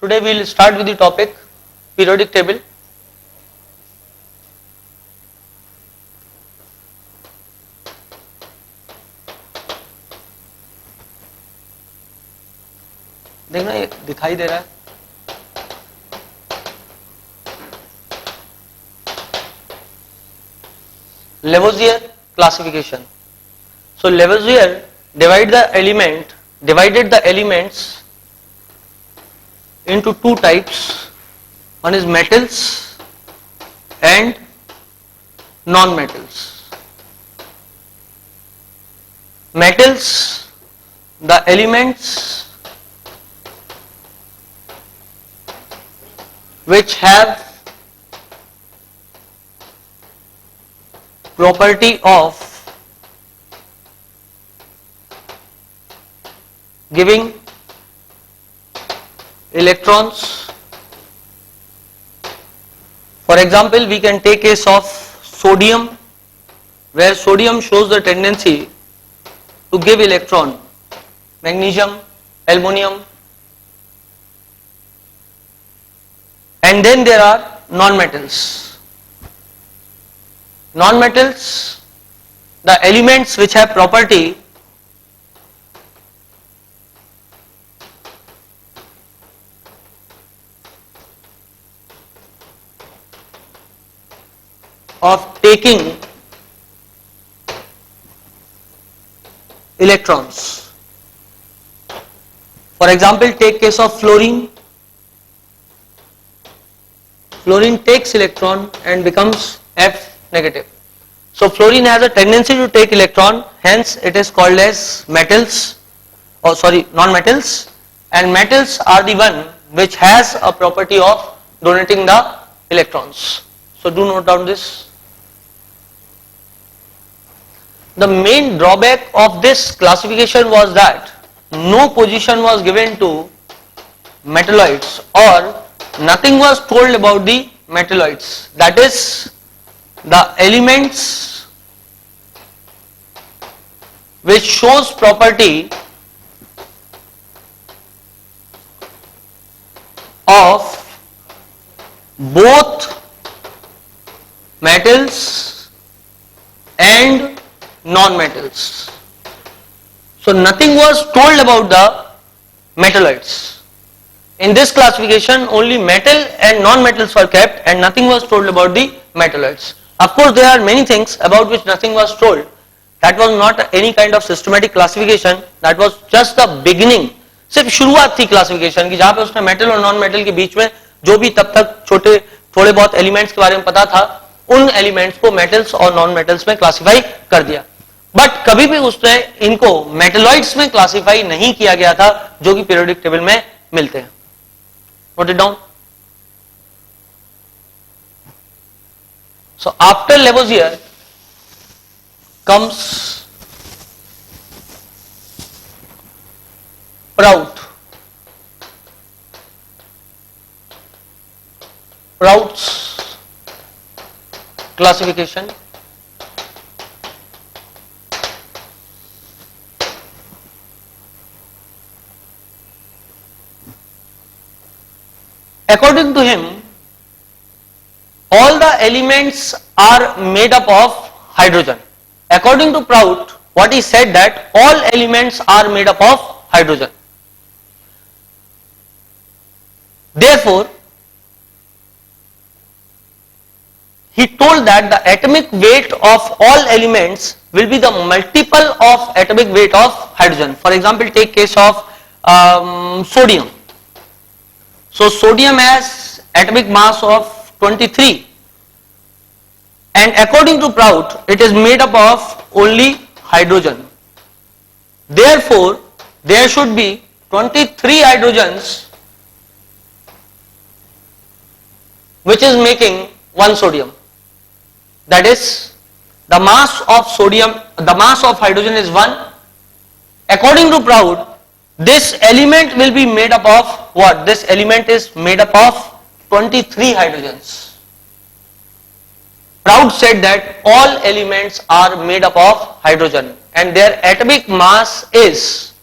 Today we will start with the topic periodic table. देखना ये दिखाई दे रहा है. Lavoisier classification. So Lavoisier divided the elements into two types. One is metals and non-metals. Metals, the elements which have property of giving electrons. For example, we can take case of sodium, where sodium shows the tendency to give electron. Magnesium, aluminum, and then there are non-metals. Non-metals, the elements which have property of taking electrons. For example, take case of fluorine. Fluorine takes electron and becomes F negative. So fluorine has a tendency to take electron, hence it is called as metals, non-metals, and metals are the one which has a property of donating the electrons. So do note down this. The main drawback of this classification was that no position was given to metalloids, or nothing was told about the metalloids, that is the elements which shows property of both metals and non-metals. So nothing was told about the metalloids. In this classification only metal and non-metals were kept and nothing was told about the metalloids. Of course there are many things about which nothing was told. That was not any kind of systematic classification, that was just the beginning. सिर्फ शुरुआत थी classification की, जहां पे उसने metal और non metal के बीच में जो भी तब तक थोड़े बहुत एलिमेंट्स के बारे में पता था, उन एलिमेंट्स को मेटल्स और नॉन मेटल्स में क्लासिफाई कर दिया. बट कभी भी उसने इनको मेटलॉइड्स में क्लासिफाई नहीं किया गया था जो कि पीरियोडिक टेबल में मिलते हैं. Note it down. So after Lavoisier comes Prout's classification. According to him, all the elements are made up of hydrogen. According to Prout, what he said that all elements are made up of hydrogen. Therefore, he told that the atomic weight of all elements will be the multiple of atomic weight of hydrogen. For example, take case of sodium. So sodium has atomic mass of 23, and according to Prout it is made up of only hydrogen. Therefore there should be 23 hydrogens which is making one sodium. That is, the mass of hydrogen is 1. According to Prout, this element will be made up of what? This element is made up of 23 hydrogens. Prout said that all elements are made up of hydrogen and their atomic mass is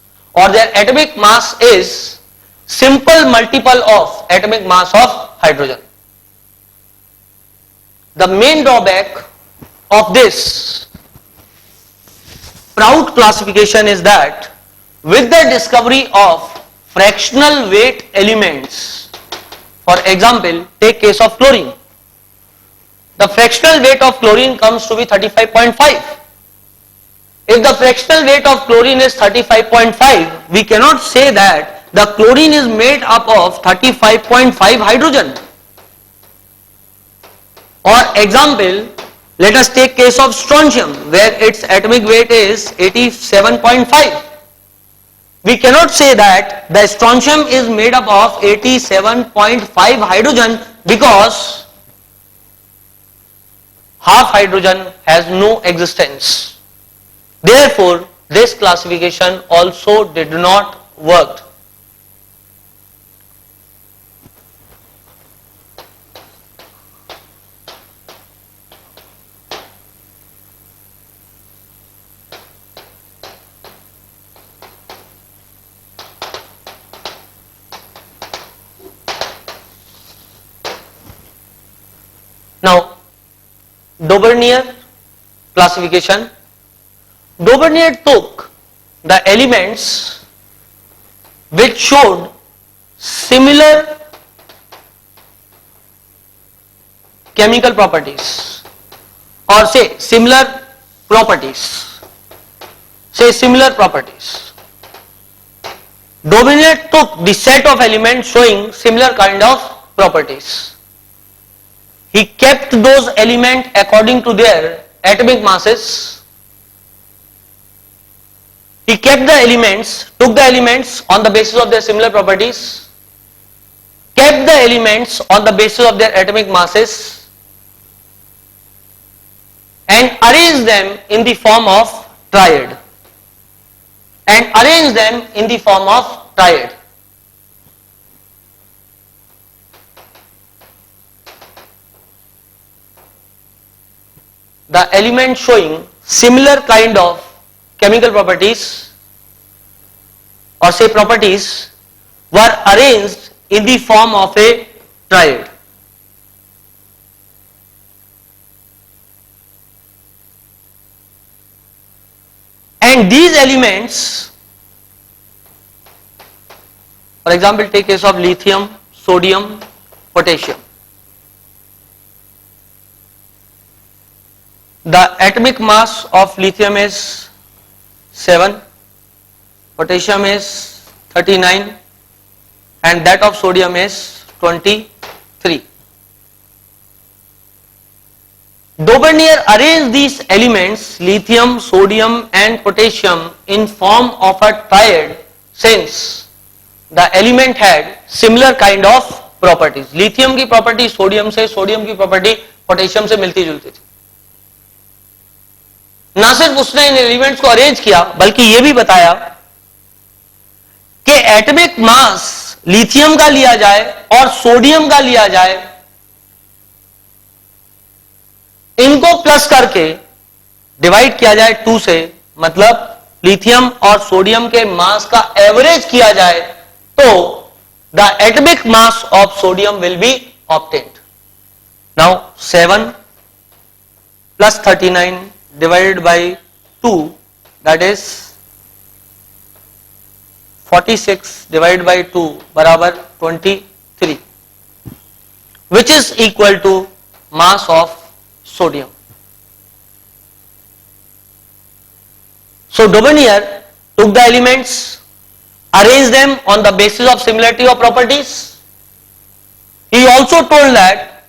6 simple multiple of atomic mass of hydrogen. The main drawback of this Prout classification is that with the discovery of fractional weight elements, for example, take case of chlorine, the fractional weight of chlorine comes to be 35.5. If the fractional weight of chlorine is 35.5, we cannot say that the chlorine is made up of 35.5 hydrogen. Or example, let us take case of strontium where its atomic weight is 87.5. We cannot say that the strontium is made up of 87.5 hydrogen because half hydrogen has no existence. Therefore, this classification also did not work. Now, Daubernier classification. Daubernier took the elements which showed similar chemical properties or say similar properties. Daubernier took the set of elements showing similar kind of properties. He kept those elements according to their atomic masses. He kept the elements, took the elements on the basis of their similar properties, kept the elements on the basis of their atomic masses, and arranged them in the form of triad. The elements showing similar kind of chemical properties or say properties were arranged in the form of a triad. And these elements, for example, take case of lithium, sodium, potassium. The atomic mass of lithium is 7, potassium is 39 and that of sodium is 23. Daubernier arranged these elements lithium, sodium and potassium in form of a triad since the element had similar kind of properties. Lithium की property sodium से, sodium की property potassium से मिलती जुलती थी. ना सिर्फ उसने इन एलिमेंट्स को अरेंज किया बल्कि यह भी बताया कि एटॉमिक मास लिथियम का लिया जाए और सोडियम का लिया जाए, इनको प्लस करके डिवाइड किया जाए 2 से, मतलब लिथियम और सोडियम के मास का एवरेज किया जाए तो the atomic mass of sodium will be obtained. Now 7 plus 39 divided by 2, that is 46 divided by 2 बराबर 23, which is equal to mass of sodium. So Daubernier took the elements, arranged them on the basis of similarity of properties. He also told that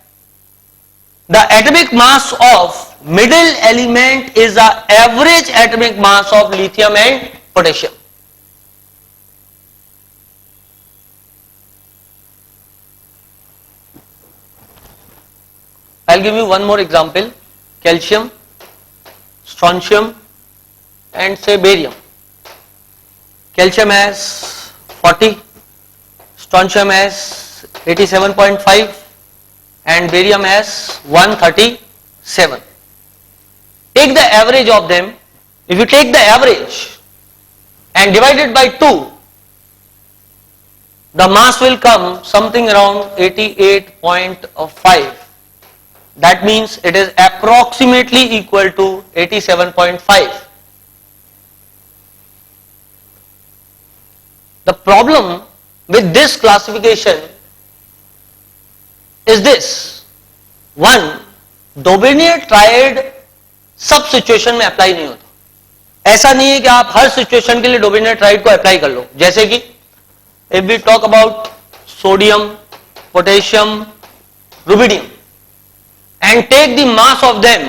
the atomic mass of middle element is the average atomic mass of lithium and potassium. I'll give you one more example: calcium, strontium and say barium. Calcium has 40, strontium has 87.5 and barium has 137. Take the average of them. If you take the average and divide it by 2, the mass will come something around 88.5. That means it is approximately equal to 87.5. The problem with this classification is this. One, Dobereiner triad सब situation में apply नहीं होता. ऐसा नहीं है कि आप हर situation के लिए डोबेनियर ट्रायड को अप्लाई कर लो. जैसे कि if we talk about sodium, potassium, rubidium and take the mass of them,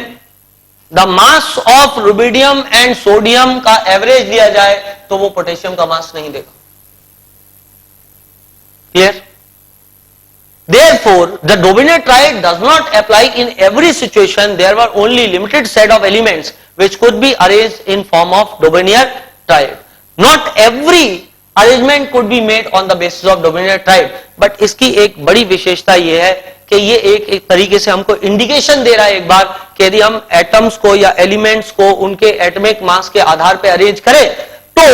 the mass of rubidium and sodium का एवरेज लिया जाए तो वो पोटेशियम का मास नहीं देगा. Clear? Therefore, the dominant triad does not apply in every situation. There were only limited set of elements which could be arranged in form of dominant triad. Not every arrangement could be made on the basis of dominant triad. But इसकी एक बड़ी विशेषता ये है कि ये एक तरीके से हमको इंडिकेशन दे रहा है एक बार कि यदि हम एटम्स को या एलिमेंट्स को उनके एटॉमिक मास के आधार पर अरेंज करें तो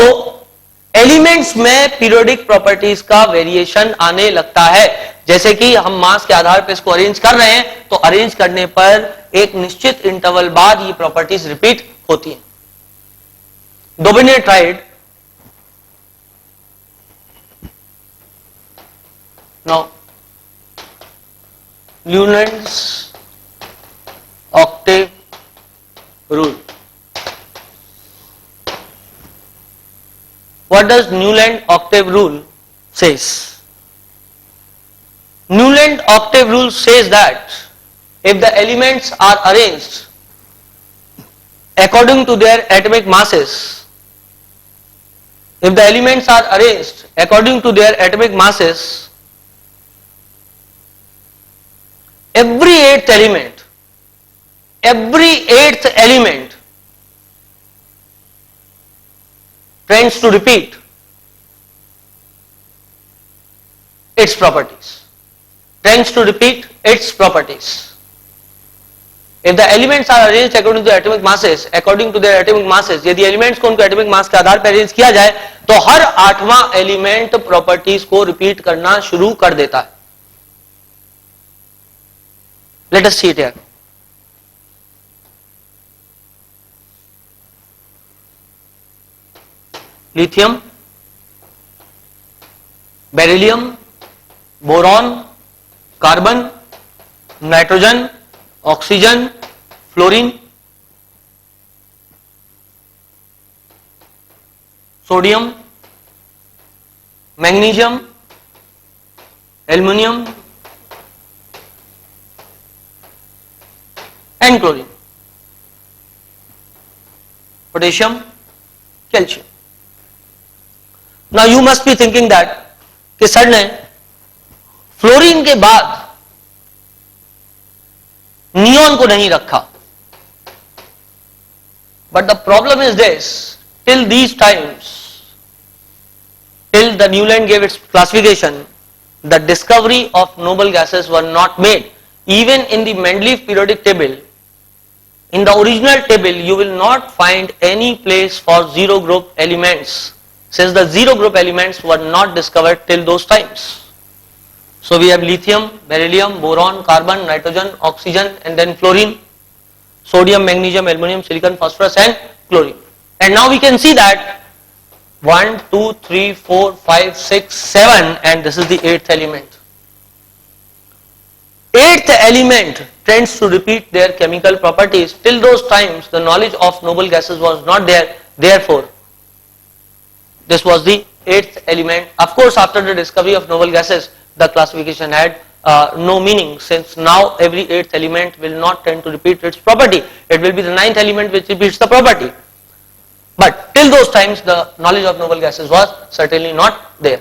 एलिमेंट्स में पीरियोडिक प्रॉपर्टीज का वेरिएशन आने लगता है. जैसे कि हम मास के आधार पर इसको अरेंज कर रहे हैं तो अरेंज करने पर एक निश्चित इंटरवल बाद ये प्रॉपर्टीज रिपीट होती हैं. Dominate tried now Newlands Octave rule. What does Newland octave rule says? Newland octave rule says that if the elements are arranged according to their atomic masses, if the elements are arranged according to their atomic masses, every eighth element tends to repeat its properties. If the elements are arranged according to atomic masses, यदि elements को उनके atomic mass के आधार पर arrange किया जाए तो हर आठवां element properties को रिपीट करना शुरू कर देता है. Let us see it here. Lithium, beryllium, boron, carbon, nitrogen, oxygen, fluorine, sodium, magnesium, aluminium and chlorine, potassium, calcium. Now you must be thinking that कि सर ने फ्लोरीन के बाद नियॉन को नहीं रखा. But the problem is this, till these times, till the Newland gave its classification, the discovery of noble gases were not made. Even in the Mendeleev periodic table, in the original table you will not find any place for zero group elements, since the zero group elements were not discovered till those times. So we have lithium, beryllium, boron, carbon, nitrogen, oxygen and then fluorine, sodium, magnesium, aluminum, silicon, phosphorus and chlorine. And now we can see that 1, 2, 3, 4, 5, 6, 7 and this is the 8th element. 8th element tends to repeat their chemical properties. Till those times the knowledge of noble gases was not there, therefore this was the 8th element. Of course, after the discovery of noble gases, the classification had no meaning, since now every 8th element will not tend to repeat its property. It will be the 9th element which repeats the property. But till those times, the knowledge of noble gases was certainly not there.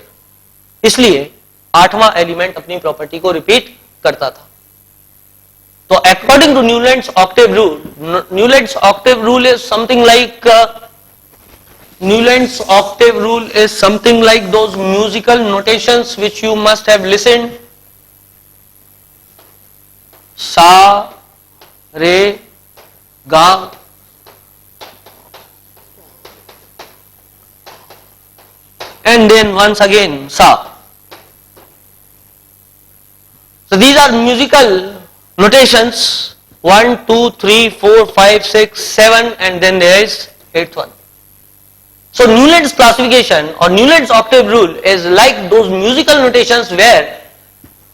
इसलिए 8वां element अपनी property को repeat करता था. So according to Newland's octave rule, Newland's octave rule is something like those musical notations which you must have listened. Sa, re, ga, and then once again sa. So these are musical notations 1, 2, 3, 4, 5, 6, 7 and then there is 8th one. So Newland's classification or Newland's octave rule is like those musical notations where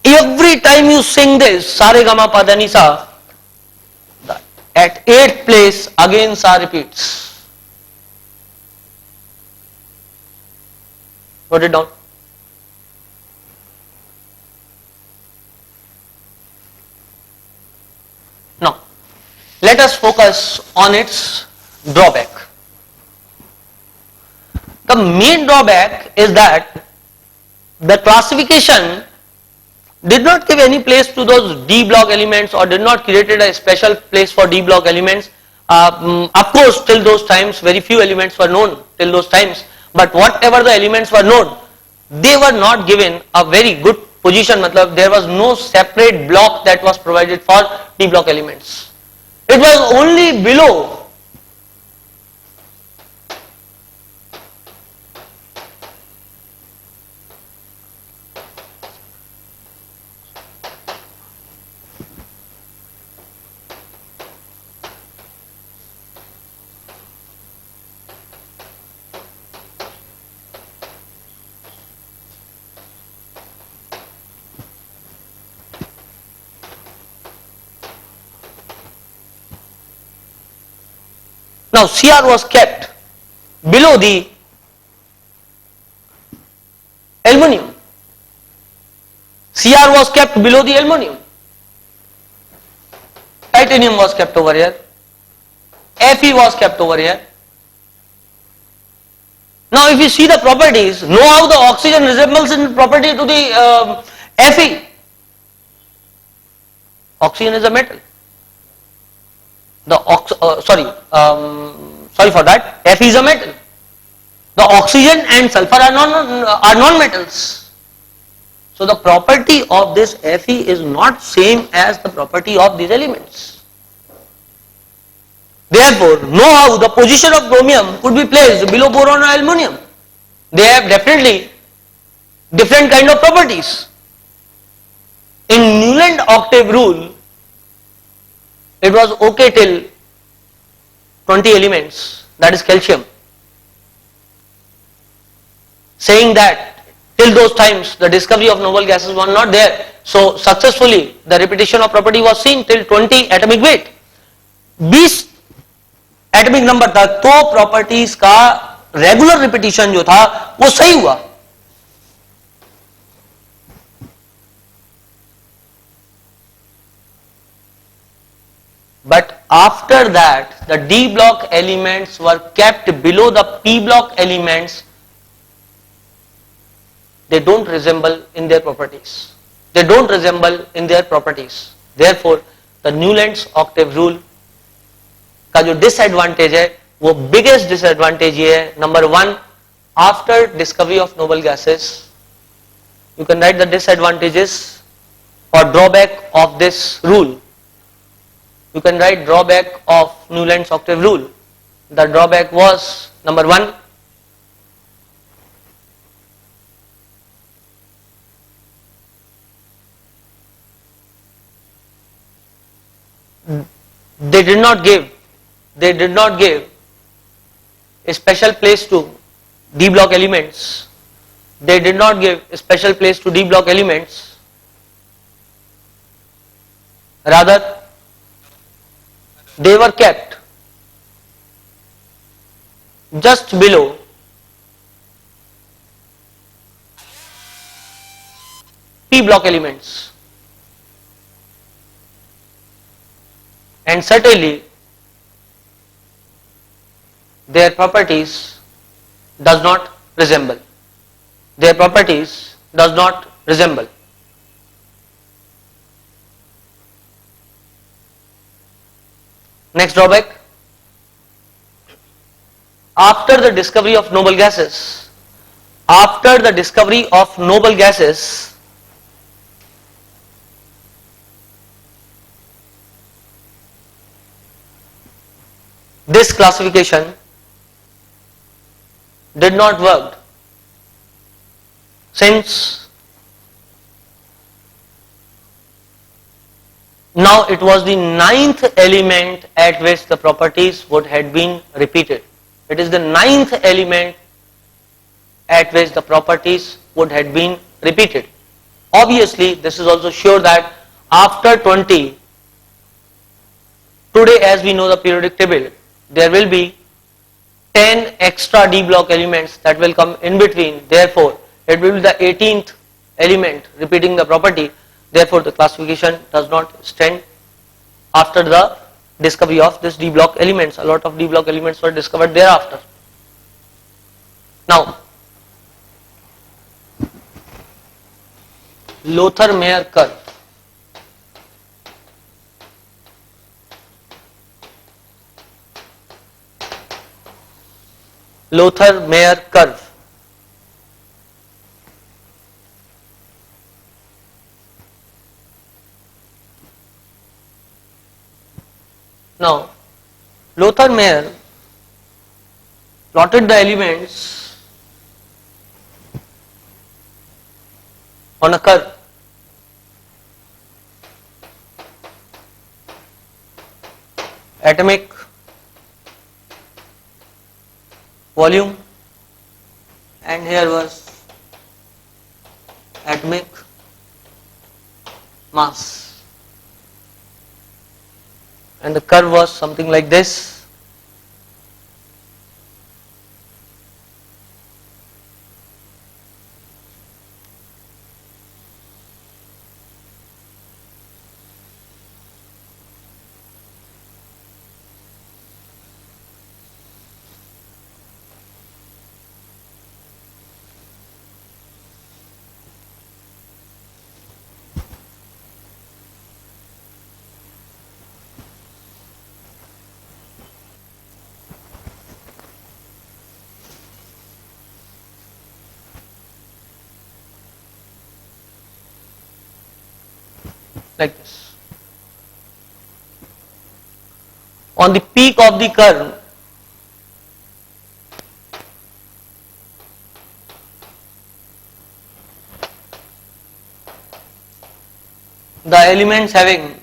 every time you sing this sa re ga ma pa da ni sa, at 8th place again sa repeats. Note it down. Now let us focus on its drawback. The main drawback is that the classification did not give any place to those D block elements or did not created a special place for D block elements. Of course, till those times very few elements were known till those times, but whatever the elements were known, they were not given a very good position. Matlab, there was no separate block that was provided for D block elements. It was only below. Now Cr was kept below the aluminum. Cr was kept below the aluminum. Titanium was kept over here. Fe was kept over here. Now if you see the properties, know how the oxygen resembles in property to the Fe. Oxygen is a metal. Sorry for that. Fe is a metal. The oxygen and sulfur are non-metals. So the property of this Fe is not same as the property of these elements. Therefore, know how the position of chromium could be placed below boron or aluminum. They have definitely different kind of properties. In Newland octave rule, it was okay till 20 elements, that is calcium. Saying that till those times the discovery of noble gases were not there, so successfully the repetition of property was seen till 20 atomic weight. 20 atomic number था तो properties का regular repetition जो था वो सही हुआ. But after that, the D block elements were kept below the P block elements. They don't resemble in their properties. They don't resemble in their properties. Therefore, the Newland's octave rule का जो disadvantage है, वो biggest disadvantage ये है. Number one, after discovery of noble gases, you can write the disadvantages or drawback of this rule. You can write drawback of Newland's octave rule. The drawback was, number one, they did not give a special place to D block elements. They did not give a special place to D block elements. Rather, they were kept just below P block elements, and certainly their properties does not resemble. Their properties does not resemble. Next drawback, after the discovery of noble gases, this classification did not work, since Now it was the ninth element at which the properties would have been repeated. It is the ninth element at which the properties would have been repeated. Obviously, this is also sure that after 20, today as we know the periodic table, there will be 10 extra D block elements that will come in between. Therefore, it will be the 18th element repeating the property. Therefore, the classification does not stand after the discovery of this D block elements. A lot of D block elements were discovered thereafter. Now, Lothar-Meyer curve. Lothar-Meyer curve. Now, Lothar-Meyer plotted the elements on a curve. Atomic volume, and here was atomic mass, and the curve was something like this. Like this. On the peak of the curve, the elements having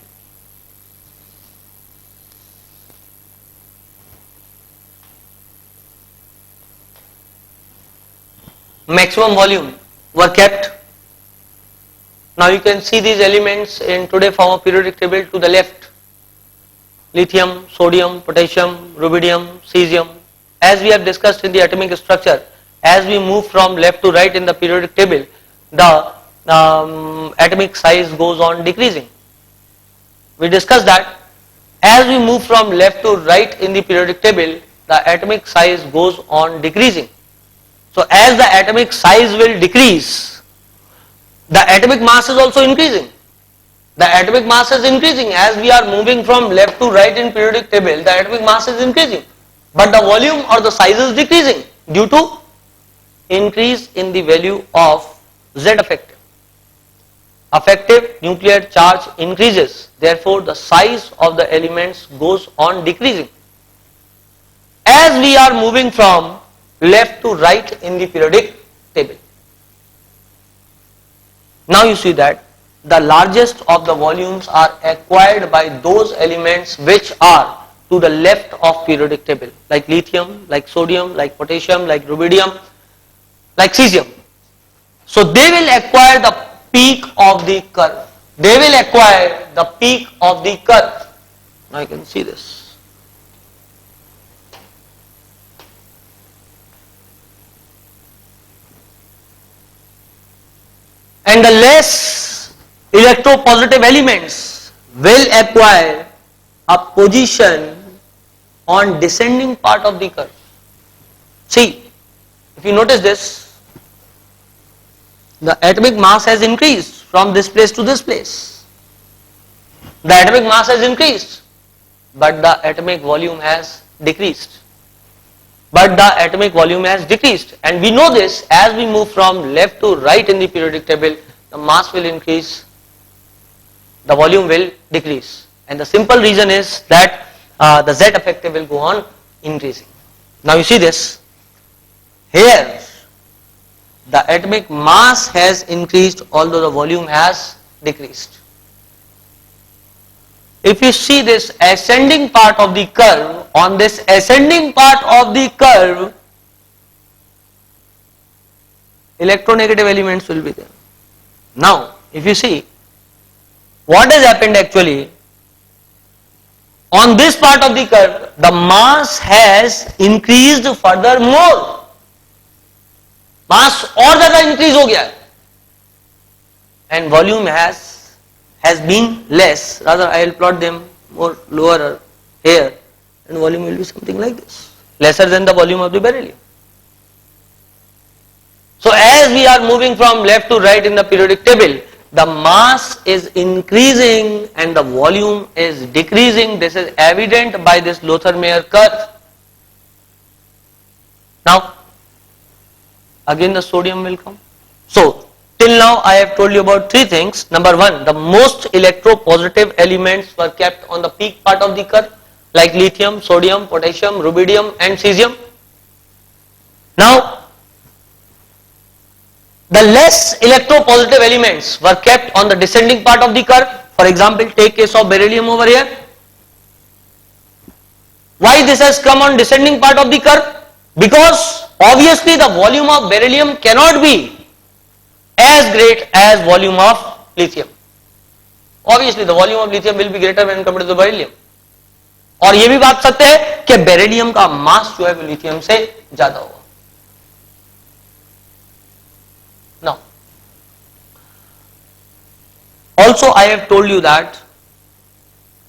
maximum volume were kept. Now you can see these elements in today form of periodic table to the left: lithium, sodium, potassium, rubidium, cesium. As we have discussed in the atomic structure, as we move from left to right in the periodic table, the atomic size goes on decreasing. We discussed that as we move from left to right in the periodic table, the atomic size goes on decreasing. So as the atomic size will decrease, the atomic mass is also increasing. The atomic mass is increasing as we are moving from left to right in periodic table. The atomic mass is increasing, but the volume or the size is decreasing due to increase in the value of Z effective. Effective nuclear charge increases, therefore the size of the elements goes on decreasing as we are moving from left to right in the periodic table. Now you see that the largest of the volumes are acquired by those elements which are to the left of periodic table, like lithium, like sodium, like potassium, like rubidium, like cesium. So they will acquire the peak of the curve. They will acquire the peak of the curve. Now you can see this. And the less electropositive elements will acquire a position on descending part of the curve. See, if you notice this, the atomic mass has increased from this place to this place. The atomic mass has increased, but the atomic volume has decreased. And we know this as we move from left to right in the periodic table, the mass will increase, the volume will decrease. And the simple reason is that the Z effective will go on increasing. Now you see this, here the atomic mass has increased although the volume has decreased. if you see this ascending part of the curve, on this ascending part of the curve, electronegative elements will be there. Now, if you see, what has happened actually, on this part of the curve, the mass has increased furthermore. Mass और ज़्यादा increase हो गया है, and volume has been less. Rather, I will plot them more lower here, and volume will be something like this, lesser than the volume of the beryllium. So as we are moving from left to right in the periodic table, the mass is increasing and the volume is decreasing. This is evident by this Lothar-Meyer curve. Now, again the sodium will come. So, till now I have told you about three things. Number one, the most electropositive elements were kept on the peak part of the curve, like lithium, sodium, potassium, rubidium and cesium. Now, the less electropositive elements were kept on the descending part of the curve. For example, take case of beryllium over here. Why this has come on descending part of the curve? Because obviously the volume of beryllium cannot be as great as volume of lithium. Obviously the volume of lithium will be greater when compared to the beryllium. और ये भी बात सत्य है कि beryllium का मास जो है वो लिथियम से ज्यादा होगा. Now, also I have told you that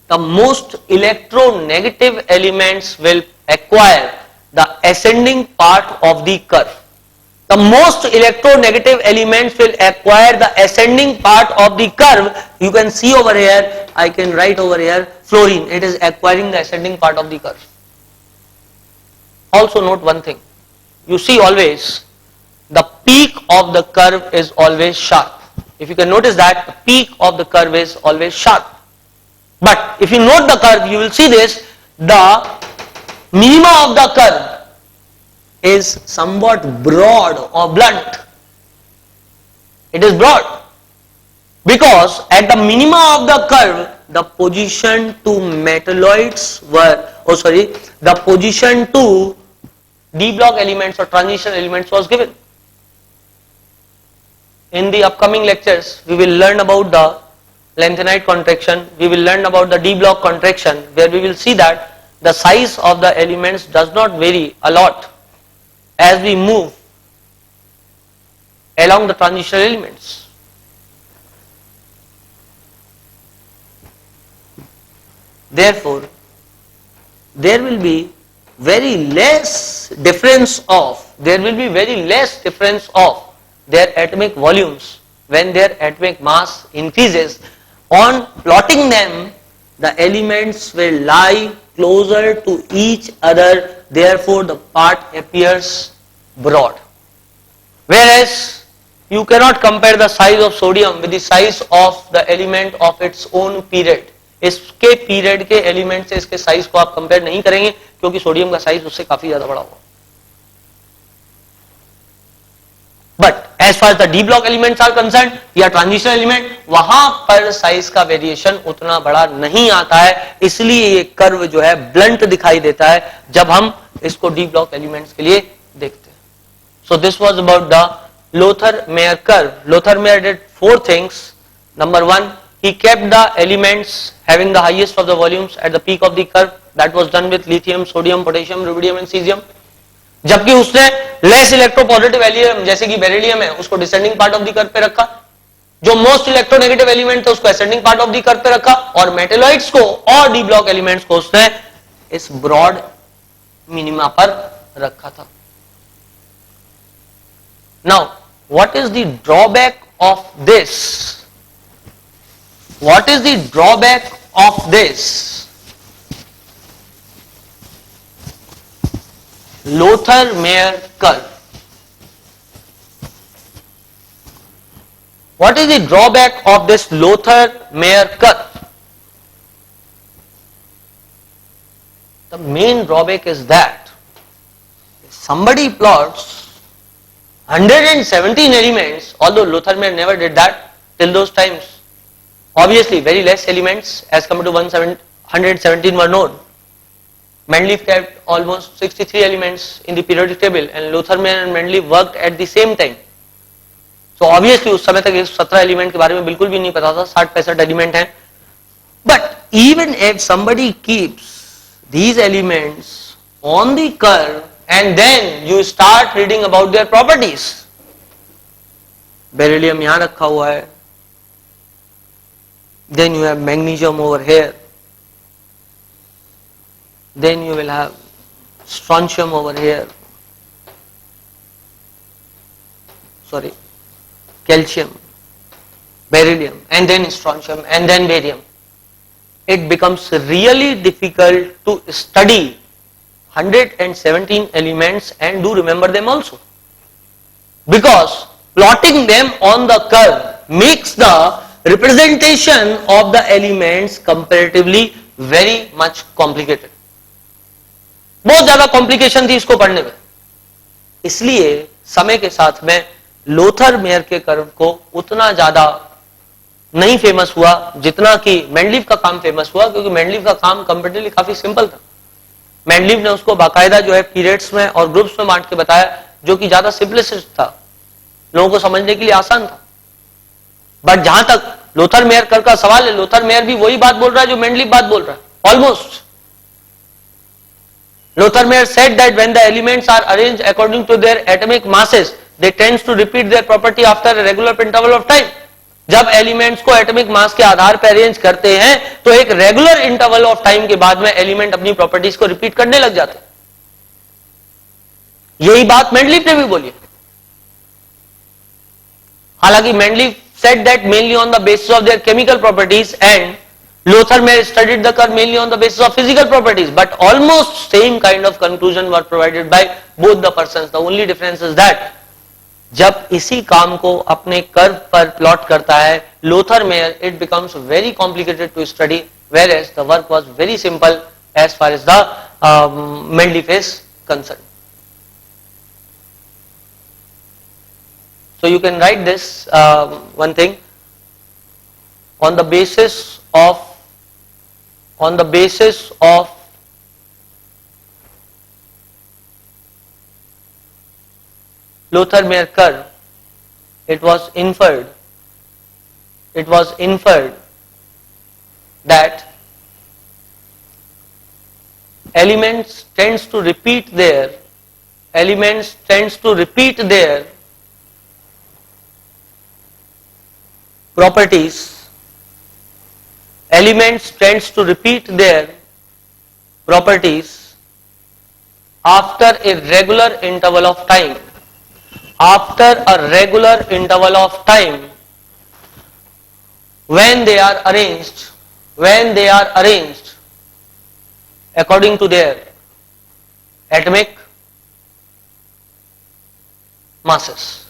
the most electronegative elements will acquire the ascending part of the curve. The most electronegative elements will acquire the ascending part of the curve. You can see over here, I can write over here, fluorine, it is acquiring the ascending part of the curve. Also note one thing, you see always, the peak of the curve is always sharp. If you can notice that, the peak of the curve is always sharp. But if you note the curve, you will see this, the minima of the curve is somewhat broad or blunt. It is broad because at the minima of the curve, the position to metalloids were, the position to D block elements or transition elements was given. In the upcoming lectures, we will learn about the lanthanide contraction, we will learn about the D block contraction, where we will see that the size of the elements does not vary a lot as we move along the transitional elements. Therefore, there will be very less difference of their atomic volumes when their atomic mass increases. On plotting them, the elements will lie closer to each other, therefore the part appears broad. Whereas you cannot compare the size of sodium with the size of the element of its own period. इसके period के element से इसके size को आप compare नहीं करेंगे क्योंकि sodium का साइज उससे काफी ज्यादा बड़ा होगा. But as far as the D block elements are concerned, या ट्रांजिशनल एलिमेंट, वहां पर साइज का वेरिएशन उतना बड़ा नहीं आता है, इसलिए ये कर्व जो है ब्लंट दिखाई देता है जब हम इसको D block elements के लिए देखते हैं. So this was about the Lothar-Meyer curve. Lothar-Meyer did four things. Number one, he kept the elements having the highest of the volumes at the peak of the curve. That was done with lithium, sodium, potassium, rubidium and cesium. जबकि उसने less electropositive element जैसे कि beryllium है उसको descending part of the curve पे रखा, जो most electronegative element था उसको ascending part of the curve पे रखा, और मेटेलॉइड्स को और डी ब्लॉक एलिमेंट्स को उसने इस ब्रॉड मिनिमा पर रखा था. Now what is the drawback of this? What is the drawback of this? Lothar-Meyer curve. What is the drawback of this Lothar-Meyer curve? The main drawback is that if somebody plots 117 elements, although Lothar-Meyer never did that till those times, Obviously, very less elements as compared to 117 were known. Mendeleev kept almost 63 elements in the periodic table and Lothar Meyer and Mendeleev worked at the same time. So obviously उस समय तक 117 element के बारे में बिल्कुल भी नहीं पता था, 60-65 एलिमेंट हैं. But even if somebody keeps these elements on the curve and then you start reading about their properties, beryllium यहाँ रखा हुआ है, then you have magnesium over here, then you will have strontium over here, sorry, calcium, beryllium, and then strontium, and then barium. It becomes really difficult to study 117 elements and do remember them also. Because plotting them on the curve makes the representation of the elements comparatively very much complicated. बहुत ज्यादा complication थी इसको पढ़ने में, इसलिए समय के साथ में लोथर मेयर के कर्व को उतना ज्यादा नहीं फेमस हुआ जितना कि मेंडलीव का काम फेमस हुआ, क्योंकि मेंडलीव का काम कंपैरेटिवली काफी सिंपल था. मेंडलीव ने उसको बाकायदा जो है पीरियड्स में और ग्रुप्स में बांट के बताया, जो कि ज्यादा सिंपलिस्ट था, लोगों को समझने के लिए आसान था. बट जहां तक लोथर मेयर कर्व का सवाल है, लोथर मेयर भी वही बात बोल रहा है जो मेंडलीव बात बोल रहा है almost. Lothar Meyer said that when the elements are arranged according to their atomic masses, they tends to repeat their property after a regular interval of time. जब एलिमेंट्स को एटॉमिक मास के आधार पर arrange करते हैं तो एक regular interval of time के बाद में एलिमेंट अपनी प्रॉपर्टीज को रिपीट करने लग जाते हैं. यही बात मेंडलीव ने भी बोली है. हालांकि Mendeleev said that mainly on the basis of their chemical properties and Lothar Meyer studied the curve mainly on the basis of physical properties, but almost same kind of conclusion were provided by both the persons. The only difference is that जब इसी काम को अपने curve पर plot करता है Lothar Meyer, it becomes very complicated to study, whereas the work was very simple as far as the Mendeleev is concerned. So you can write this one thing on the basis of Lothar Meyer curve, it was inferred that elements tends to repeat their properties. Elements tends to repeat their properties after a regular interval of time. After a regular interval of time, when they are arranged according to their atomic masses.